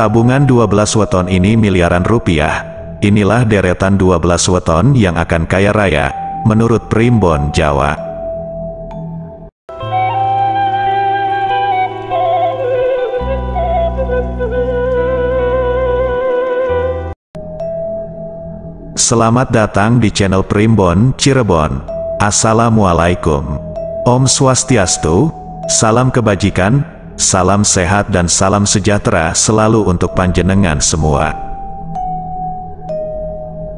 Tabungan 12 weton ini miliaran rupiah. Inilah deretan 12 weton yang akan kaya raya, menurut Primbon Jawa. Selamat datang di channel Primbon Cirebon. Assalamualaikum. Om Swastiastu, salam kebajikan, salam sehat dan salam sejahtera selalu untuk panjenengan semua.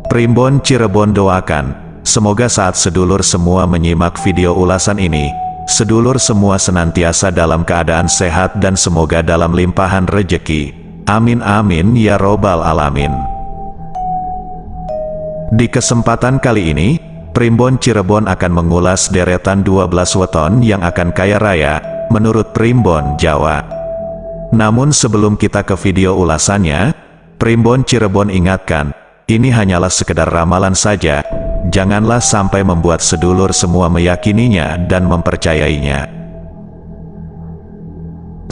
Primbon Cirebon doakan, semoga saat sedulur semua menyimak video ulasan ini, sedulur semua senantiasa dalam keadaan sehat dan semoga dalam limpahan rejeki. Amin amin ya robbal alamin. Di kesempatan kali ini, Primbon Cirebon akan mengulas deretan 12 weton yang akan kaya raya, menurut Primbon Jawa. Namun sebelum kita ke video ulasannya, Primbon Cirebon ingatkan, ini hanyalah sekedar ramalan saja, janganlah sampai membuat sedulur semua meyakininya dan mempercayainya.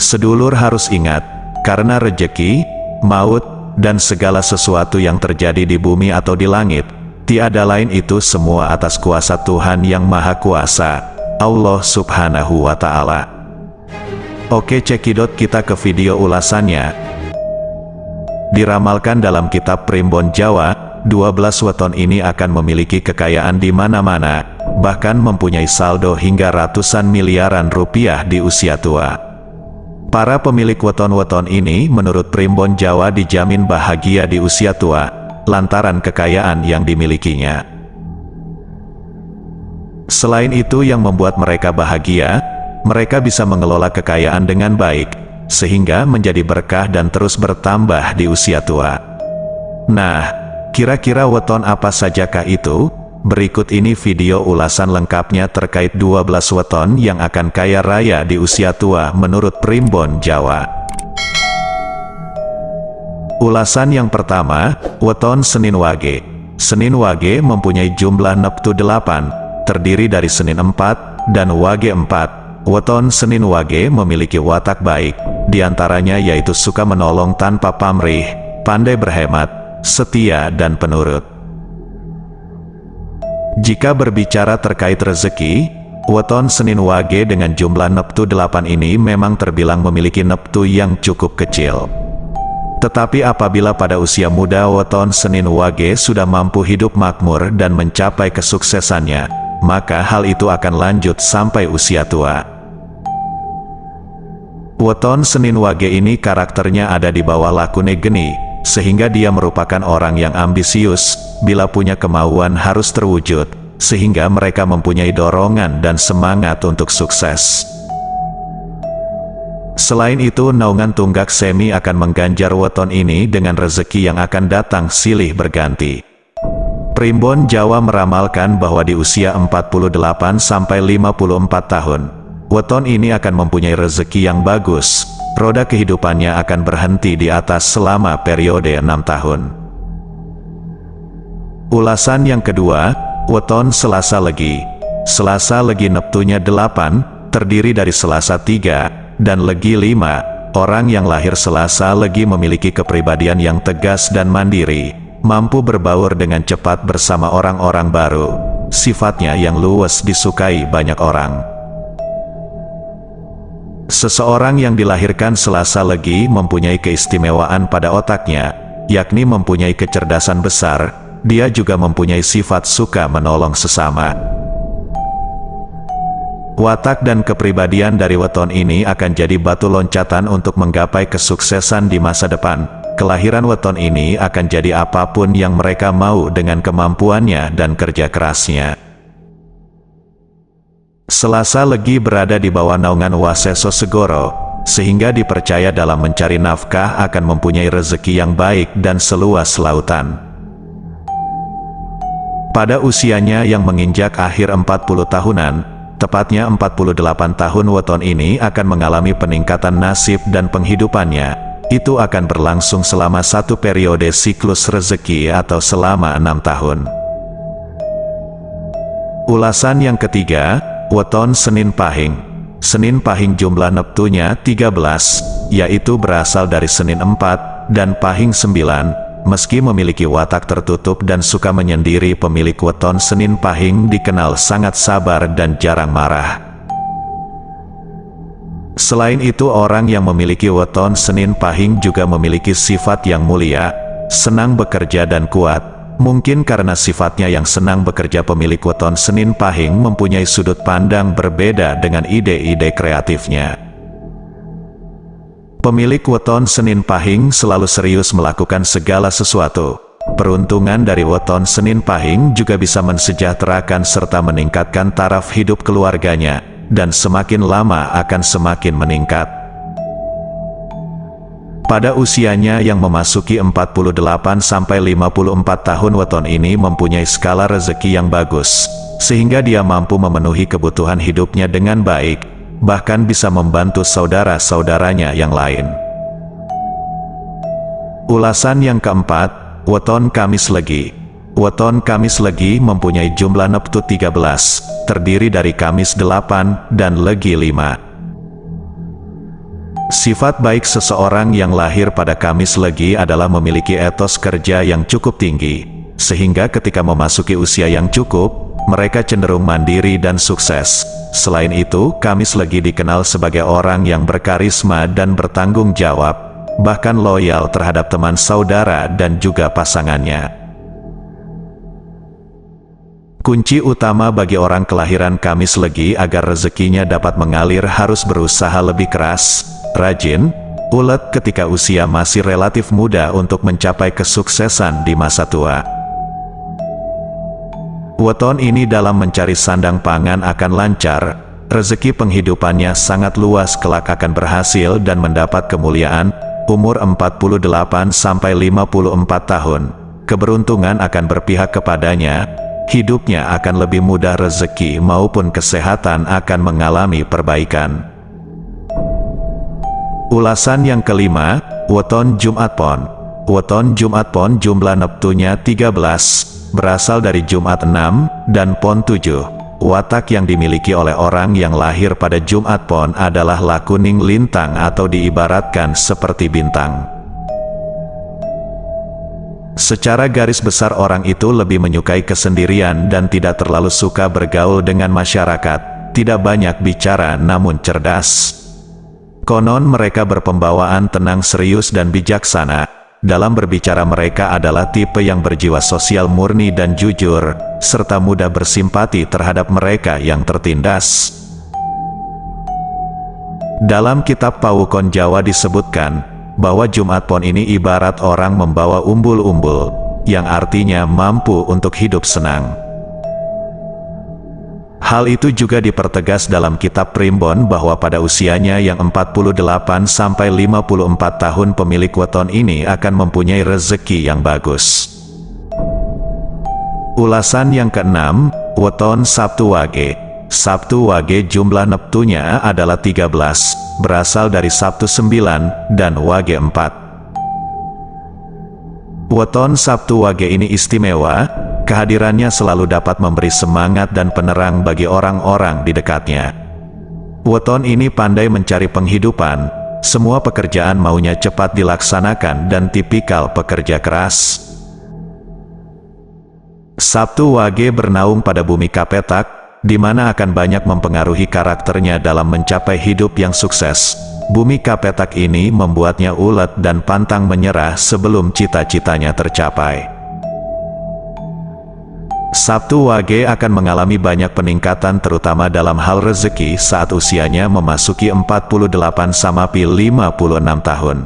Sedulur harus ingat, karena rejeki, maut, dan segala sesuatu yang terjadi di bumi atau di langit, tiada lain itu semua atas kuasa Tuhan yang Maha Kuasa, Allah Subhanahu wa Ta'ala. Oke, cekidot, kita ke video ulasannya. Diramalkan dalam kitab Primbon Jawa, 12 weton ini akan memiliki kekayaan di mana-mana, bahkan mempunyai saldo hingga ratusan miliaran rupiah di usia tua. Para pemilik weton-weton ini menurut Primbon Jawa dijamin bahagia di usia tua, lantaran kekayaan yang dimilikinya. Selain itu yang membuat mereka bahagia, mereka bisa mengelola kekayaan dengan baik, sehingga menjadi berkah dan terus bertambah di usia tua. Nah, kira-kira weton apa sajakah itu? Berikut ini video ulasan lengkapnya terkait 12 weton yang akan kaya raya di usia tua menurut Primbon Jawa. Ulasan yang pertama, weton Senin Wage. Senin Wage mempunyai jumlah neptu 8, terdiri dari Senin 4 dan Wage 4. Weton Senin Wage memiliki watak baik, diantaranya yaitu suka menolong tanpa pamrih, pandai berhemat, setia dan penurut. Jika berbicara terkait rezeki, weton Senin Wage dengan jumlah neptu 8 ini memang terbilang memiliki neptu yang cukup kecil. Tetapi apabila pada usia muda weton Senin Wage sudah mampu hidup makmur dan mencapai kesuksesannya, maka hal itu akan lanjut sampai usia tua. Weton Senin Wage ini karakternya ada di bawah lakune geni, sehingga dia merupakan orang yang ambisius, bila punya kemauan harus terwujud, sehingga mereka mempunyai dorongan dan semangat untuk sukses. Selain itu, naungan tunggak semi akan mengganjar weton ini dengan rezeki yang akan datang silih berganti. Primbon Jawa meramalkan bahwa di usia 48 sampai 54 tahun, weton ini akan mempunyai rezeki yang bagus. Roda kehidupannya akan berhenti di atas selama periode 6 tahun. Ulasan yang kedua, weton Selasa Legi. Selasa Legi neptunya 8, terdiri dari Selasa 3, dan Legi 5. Orang yang lahir Selasa Legi memiliki kepribadian yang tegas dan mandiri, mampu berbaur dengan cepat bersama orang-orang baru, sifatnya yang luwes disukai banyak orang. Seseorang yang dilahirkan Selasa Legi mempunyai keistimewaan pada otaknya, yakni mempunyai kecerdasan besar. Dia juga mempunyai sifat suka menolong sesama. Watak dan kepribadian dari weton ini akan jadi batu loncatan untuk menggapai kesuksesan di masa depan. Kelahiran weton ini akan jadi apapun yang mereka mau dengan kemampuannya dan kerja kerasnya. Selasa Legi berada di bawah naungan Waseso Segoro, sehingga dipercaya dalam mencari nafkah akan mempunyai rezeki yang baik dan seluas lautan. Pada usianya yang menginjak akhir 40 tahunan, tepatnya 48 tahun, weton ini akan mengalami peningkatan nasib dan penghidupannya. Itu akan berlangsung selama satu periode siklus rezeki atau selama 6 tahun. Ulasan yang ketiga, weton Senin Pahing. Senin Pahing jumlah neptunya 13, yaitu berasal dari Senin 4 dan Pahing 9, meski memiliki watak tertutup dan suka menyendiri, pemilik weton Senin Pahing dikenal sangat sabar dan jarang marah. Selain itu, orang yang memiliki weton Senin Pahing juga memiliki sifat yang mulia, senang bekerja dan kuat. Mungkin karena sifatnya yang senang bekerja, pemilik weton Senin Pahing mempunyai sudut pandang berbeda dengan ide-ide kreatifnya. Pemilik weton Senin Pahing selalu serius melakukan segala sesuatu. Peruntungan dari weton Senin Pahing juga bisa mensejahterakan serta meningkatkan taraf hidup keluarganya, dan semakin lama akan semakin meningkat. Pada usianya yang memasuki 48-54 tahun, weton ini mempunyai skala rezeki yang bagus, sehingga dia mampu memenuhi kebutuhan hidupnya dengan baik, bahkan bisa membantu saudara-saudaranya yang lain. Ulasan yang keempat, weton Kamis Legi. Weton Kamis Legi mempunyai jumlah neptu 13, terdiri dari Kamis 8 dan Legi 5. Sifat baik seseorang yang lahir pada Kamis Legi adalah memiliki etos kerja yang cukup tinggi, sehingga ketika memasuki usia yang cukup, mereka cenderung mandiri dan sukses. Selain itu, Kamis Legi dikenal sebagai orang yang berkarisma dan bertanggung jawab, bahkan loyal terhadap teman saudara dan juga pasangannya. Kunci utama bagi orang kelahiran Kamis Legi agar rezekinya dapat mengalir harus berusaha lebih keras, rajin, ulet ketika usia masih relatif muda untuk mencapai kesuksesan di masa tua. Weton ini dalam mencari sandang pangan akan lancar, rezeki penghidupannya sangat luas, kelak akan berhasil dan mendapat kemuliaan. Umur 48-54 tahun, keberuntungan akan berpihak kepadanya, hidupnya akan lebih mudah, rezeki maupun kesehatan akan mengalami perbaikan. Ulasan yang kelima, weton Jumat Pon. Weton Jumat Pon jumlah neptunya 13, berasal dari Jumat 6 dan Pon 7. Watak yang dimiliki oleh orang yang lahir pada Jumat Pon adalah lakuning lintang atau diibaratkan seperti bintang. Secara garis besar orang itu lebih menyukai kesendirian dan tidak terlalu suka bergaul dengan masyarakat, tidak banyak bicara namun cerdas. Konon mereka berpembawaan tenang, serius dan bijaksana. Dalam berbicara mereka adalah tipe yang berjiwa sosial murni dan jujur, serta mudah bersimpati terhadap mereka yang tertindas. Dalam kitab Pawukon Jawa disebutkan, bahwa Jumat Pon ini ibarat orang membawa umbul-umbul, yang artinya mampu untuk hidup senang. Hal itu juga dipertegas dalam kitab Primbon bahwa pada usianya yang 48-54 tahun pemilik weton ini akan mempunyai rezeki yang bagus. Ulasan yang keenam, weton Sabtu Wage. Sabtu Wage jumlah neptunya adalah 13, berasal dari Sabtu 9 dan Wage 4. Weton Sabtu Wage ini istimewa, kehadirannya selalu dapat memberi semangat dan penerang bagi orang-orang di dekatnya. Weton ini pandai mencari penghidupan, semua pekerjaan maunya cepat dilaksanakan dan tipikal pekerja keras. Sabtu Wage bernaung pada bumi Kapetak, di mana akan banyak mempengaruhi karakternya dalam mencapai hidup yang sukses. Bumi Kapetak ini membuatnya ulet dan pantang menyerah sebelum cita-citanya tercapai. Sabtu Wage akan mengalami banyak peningkatan terutama dalam hal rezeki saat usianya memasuki 48-56 tahun.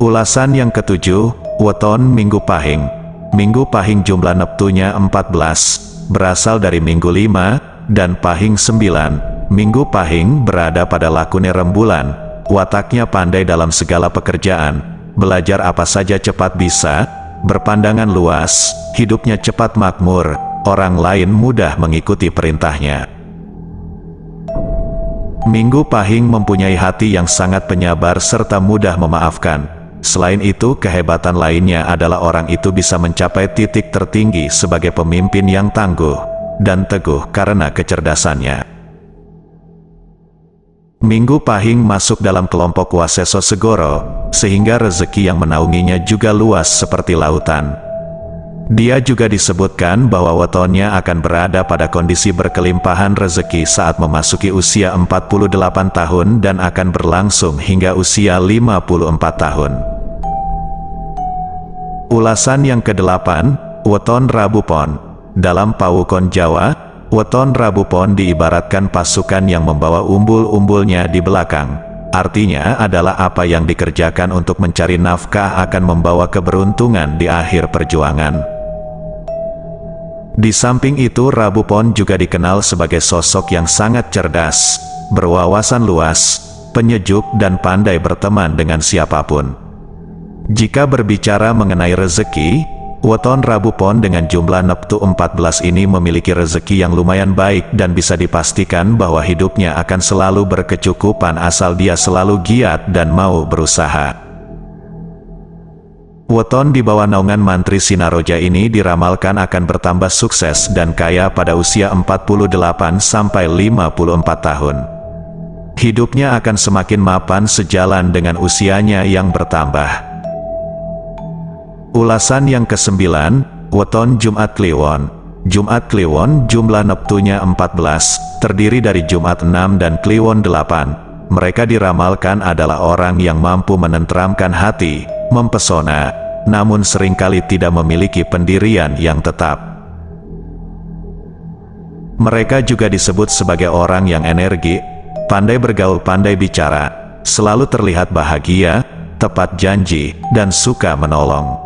Ulasan yang ketujuh, weton Minggu Pahing. Minggu Pahing jumlah neptunya 14, berasal dari Minggu 5 dan Pahing 9. Minggu Pahing berada pada lakune rembulan, wataknya pandai dalam segala pekerjaan, belajar apa saja cepat bisa, berpandangan luas, hidupnya cepat makmur, orang lain mudah mengikuti perintahnya. Minggu Pahing mempunyai hati yang sangat penyabar serta mudah memaafkan. Selain itu, kehebatan lainnya adalah orang itu bisa mencapai titik tertinggi sebagai pemimpin yang tangguh dan teguh karena kecerdasannya. Minggu Pahing masuk dalam kelompok Waseso Segoro, sehingga rezeki yang menaunginya juga luas seperti lautan. Dia juga disebutkan bahwa wetonnya akan berada pada kondisi berkelimpahan rezeki saat memasuki usia 48 tahun dan akan berlangsung hingga usia 54 tahun. Ulasan yang ke-8, Weton Rabu Pon. Dalam Pawukon Jawa, weton Rabu Pon diibaratkan pasukan yang membawa umbul-umbulnya di belakang. Artinya adalah apa yang dikerjakan untuk mencari nafkah akan membawa keberuntungan di akhir perjuangan. Di samping itu, Rabu Pon juga dikenal sebagai sosok yang sangat cerdas, berwawasan luas, penyejuk dan pandai berteman dengan siapapun. Jika berbicara mengenai rezeki, weton Rabu Pon dengan jumlah neptu 14 ini memiliki rezeki yang lumayan baik dan bisa dipastikan bahwa hidupnya akan selalu berkecukupan asal dia selalu giat dan mau berusaha. Weton di bawah naungan Mantri Sinaroja ini diramalkan akan bertambah sukses dan kaya pada usia 48 sampai 54 tahun. Hidupnya akan semakin mapan sejalan dengan usianya yang bertambah. Ulasan yang ke-9, weton Jumat Kliwon. Jumat Kliwon jumlah neptunya 14, terdiri dari Jumat 6 dan Kliwon 8. Mereka diramalkan adalah orang yang mampu menenteramkan hati, mempesona, namun seringkali tidak memiliki pendirian yang tetap. Mereka juga disebut sebagai orang yang energi, pandai bergaul, pandai bicara, selalu terlihat bahagia, tepat janji, dan suka menolong.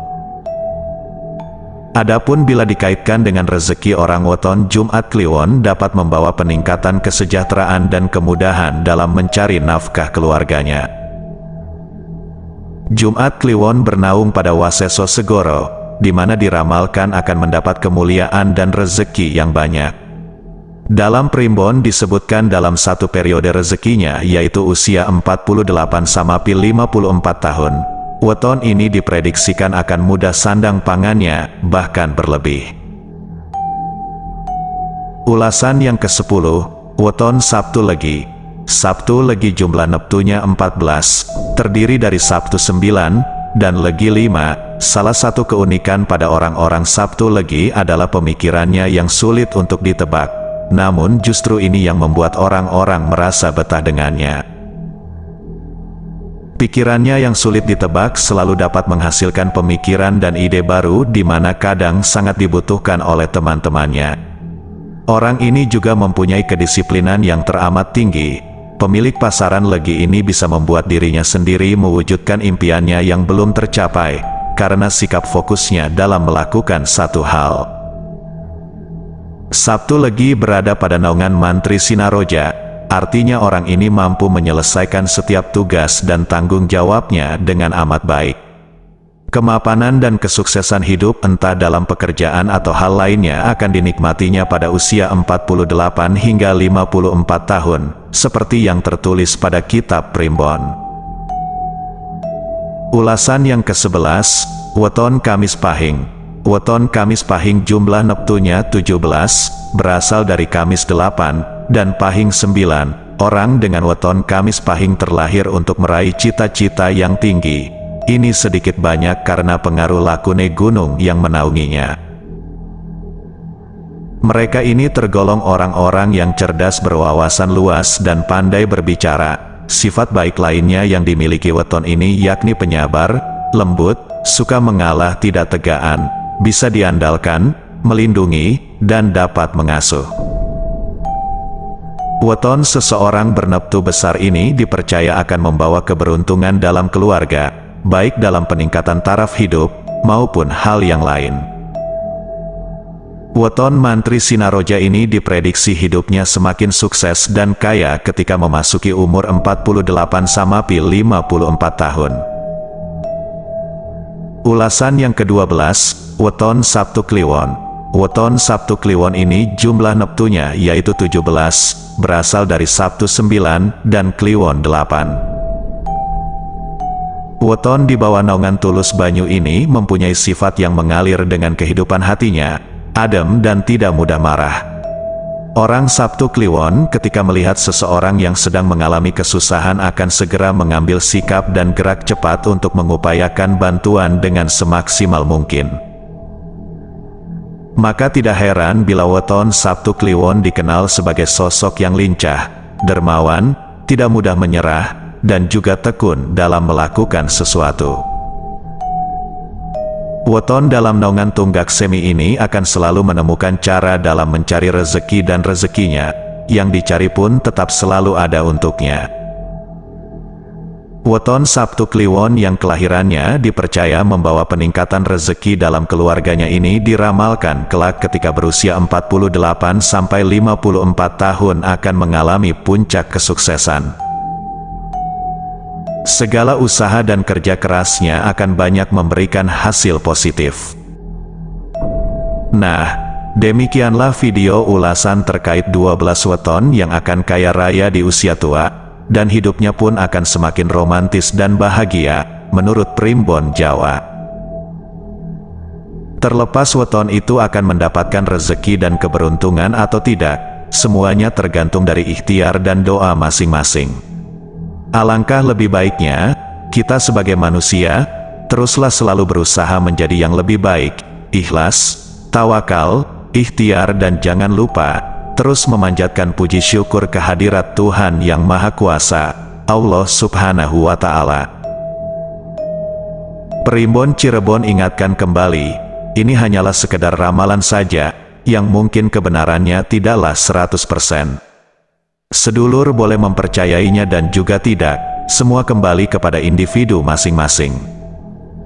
Adapun bila dikaitkan dengan rezeki, orang weton Jumat Kliwon dapat membawa peningkatan kesejahteraan dan kemudahan dalam mencari nafkah keluarganya. Jumat Kliwon bernaung pada Waseso Segoro, di mana diramalkan akan mendapat kemuliaan dan rezeki yang banyak. Dalam Primbon disebutkan dalam satu periode rezekinya, yaitu usia 48 sampai 54 tahun. Weton ini diprediksikan akan mudah sandang pangannya, bahkan berlebih. Ulasan yang ke-10, weton Sabtu Legi. Sabtu Legi jumlah neptunya 14, terdiri dari Sabtu 9, dan Legi 5. Salah satu keunikan pada orang-orang Sabtu Legi adalah pemikirannya yang sulit untuk ditebak. Namun justru ini yang membuat orang-orang merasa betah dengannya. Pikirannya yang sulit ditebak selalu dapat menghasilkan pemikiran dan ide baru di mana kadang sangat dibutuhkan oleh teman-temannya. Orang ini juga mempunyai kedisiplinan yang teramat tinggi. Pemilik pasaran Legi ini bisa membuat dirinya sendiri mewujudkan impiannya yang belum tercapai, karena sikap fokusnya dalam melakukan satu hal. Sabtu Legi berada pada naungan Mantri Sinaroja. Artinya orang ini mampu menyelesaikan setiap tugas dan tanggung jawabnya dengan amat baik. Kemapanan dan kesuksesan hidup entah dalam pekerjaan atau hal lainnya akan dinikmatinya pada usia 48 hingga 54 tahun, seperti yang tertulis pada kitab Primbon. Ulasan yang ke-11, weton Kamis Pahing. Weton Kamis Pahing jumlah neptunya 17, berasal dari Kamis 8, dan Pahing 9. Orang dengan weton Kamis Pahing terlahir untuk meraih cita-cita yang tinggi. Ini sedikit banyak karena pengaruh lakune gunung yang menaunginya. Mereka ini tergolong orang-orang yang cerdas, berwawasan luas, dan pandai berbicara. Sifat baik lainnya yang dimiliki weton ini yakni penyabar, lembut, suka mengalah, tidak tegaan, bisa diandalkan, melindungi, dan dapat mengasuh. Weton seseorang berneptu besar ini dipercaya akan membawa keberuntungan dalam keluarga, baik dalam peningkatan taraf hidup, maupun hal yang lain. Weton Mantri Sinaroja ini diprediksi hidupnya semakin sukses dan kaya ketika memasuki umur 48 sampai 54 tahun. Ulasan yang ke-12, weton Sabtu Kliwon. Weton Sabtu Kliwon ini jumlah neptunya yaitu 17, berasal dari Sabtu 9 dan Kliwon 8. Weton di bawah naungan Tulus Banyu ini mempunyai sifat yang mengalir dengan kehidupan hatinya, adem dan tidak mudah marah. Orang Sabtu Kliwon ketika melihat seseorang yang sedang mengalami kesusahan akan segera mengambil sikap dan gerak cepat untuk mengupayakan bantuan dengan semaksimal mungkin. Maka tidak heran bila weton Sabtu Kliwon dikenal sebagai sosok yang lincah, dermawan, tidak mudah menyerah, dan juga tekun dalam melakukan sesuatu. Weton dalam naungan Tunggak Semi ini akan selalu menemukan cara dalam mencari rezeki dan rezekinya, yang dicari pun tetap selalu ada untuknya. Weton Sabtu Kliwon yang kelahirannya dipercaya membawa peningkatan rezeki dalam keluarganya ini diramalkan kelak ketika berusia 48-54 tahun akan mengalami puncak kesuksesan. Segala usaha dan kerja kerasnya akan banyak memberikan hasil positif. Nah, demikianlah video ulasan terkait 12 weton yang akan kaya raya di usia tua, dan hidupnya pun akan semakin romantis dan bahagia, menurut Primbon Jawa. Terlepas weton itu akan mendapatkan rezeki dan keberuntungan atau tidak, semuanya tergantung dari ikhtiar dan doa masing-masing. Alangkah lebih baiknya, kita sebagai manusia, teruslah selalu berusaha menjadi yang lebih baik, ikhlas, tawakal, ikhtiar dan jangan lupa, terus memanjatkan puji syukur kehadirat Tuhan Yang Maha Kuasa, Allah Subhanahu wa Ta'ala. Primbon Cirebon ingatkan kembali, ini hanyalah sekedar ramalan saja, yang mungkin kebenarannya tidaklah 100%. Sedulur boleh mempercayainya dan juga tidak, semua kembali kepada individu masing-masing.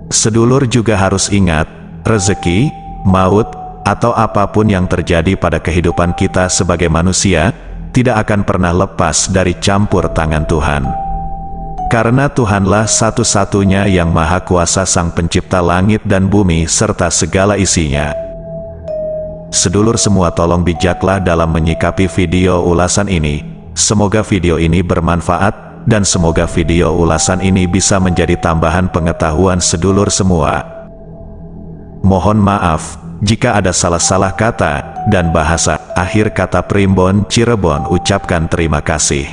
Sedulur juga harus ingat, rezeki, maut, atau apapun yang terjadi pada kehidupan kita sebagai manusia, tidak akan pernah lepas dari campur tangan Tuhan. Karena Tuhanlah satu-satunya yang maha kuasa Sang Pencipta langit dan bumi serta segala isinya. Sedulur semua tolong bijaklah dalam menyikapi video ulasan ini. Semoga video ini bermanfaat, dan semoga video ulasan ini bisa menjadi tambahan pengetahuan sedulur semua. Mohon maaf, jika ada salah-salah kata, dan bahasa. Akhir kata Primbon Cirebon ucapkan terima kasih.